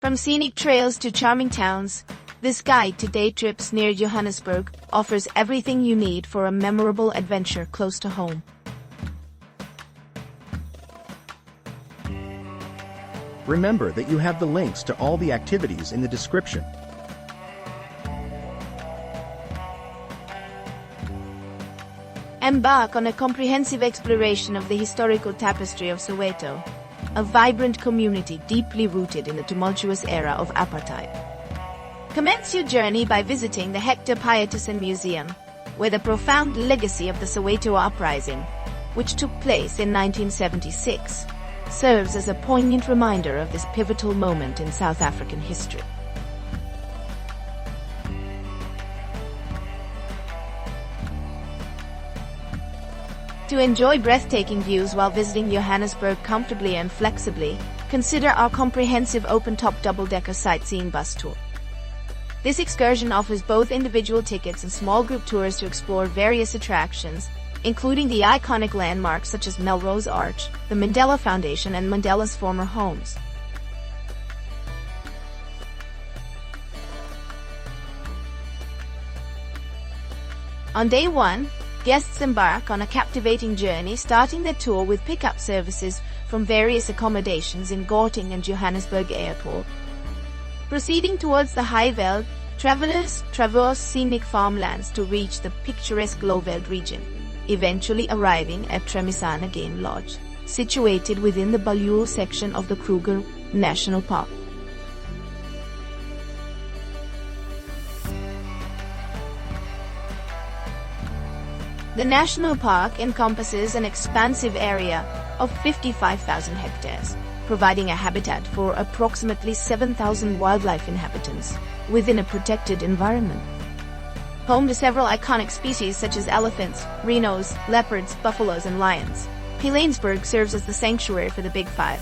From scenic trails to charming towns, this guide to day trips near Johannesburg offers everything you need for a memorable adventure close to home. Remember that you have the links to all the activities in the description. Embark on a comprehensive exploration of the historical tapestry of Soweto, a vibrant community deeply rooted in the tumultuous era of apartheid. Commence your journey by visiting the Hector Pietersen Museum, where the profound legacy of the Soweto uprising, which took place in 1976, serves as a poignant reminder of this pivotal moment in South African history. To enjoy breathtaking views while visiting Johannesburg comfortably and flexibly, consider our comprehensive open-top double-decker sightseeing bus tour. This excursion offers both individual tickets and small group tours to explore various attractions, including the iconic landmarks such as Melrose Arch, the Mandela Foundation, and Mandela's former homes. On day 1, guests embark on a captivating journey, starting their tour with pickup services from various accommodations in Gauteng and Johannesburg Airport. Proceeding towards the High Veld, travelers traverse scenic farmlands to reach the picturesque Lowveld region, eventually arriving at Tremisana Game Lodge, situated within the Balule section of the Kruger National Park. The national park encompasses an expansive area of 55,000 hectares, providing a habitat for approximately 7,000 wildlife inhabitants within a protected environment. Home to several iconic species such as elephants, rhinos, leopards, buffaloes, and lions, Pilanesberg serves as the sanctuary for the Big Five.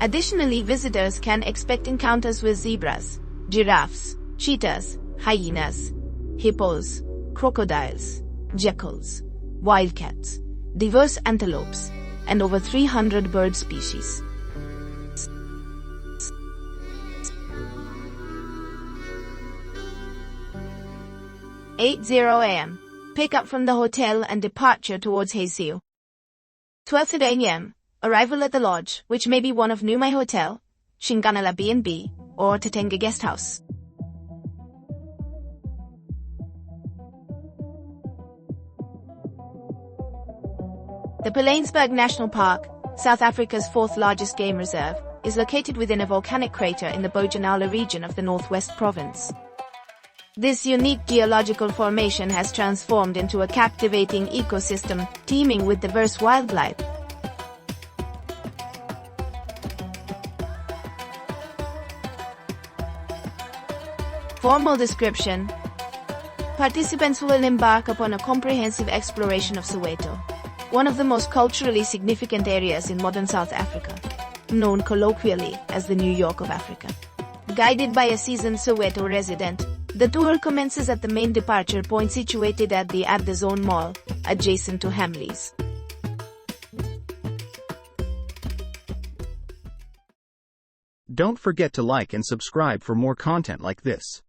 Additionally, visitors can expect encounters with zebras, giraffes, cheetahs, hyenas, hippos, crocodiles, jackals, wildcats, diverse antelopes, and over 300 bird species. 8:00 a.m. Pick-up from the hotel and departure towards Hazio. 12:30 a.m. Arrival at the lodge, which may be one of Numai Hotel, Shinganala B&B, or Tatenga Guest House. The Pilanesberg National Park, South Africa's fourth largest game reserve, is located within a volcanic crater in the Bojanala region of the Northwest Province. This unique geological formation has transformed into a captivating ecosystem teeming with diverse wildlife. Formal description: participants will embark upon a comprehensive exploration of Soweto, one of the most culturally significant areas in modern South Africa, known colloquially as the New York of Africa. Guided by a seasoned Soweto resident, the tour commences at the main departure point situated at the Zone Mall, adjacent to Hamleys. Don't forget to like and subscribe for more content like this.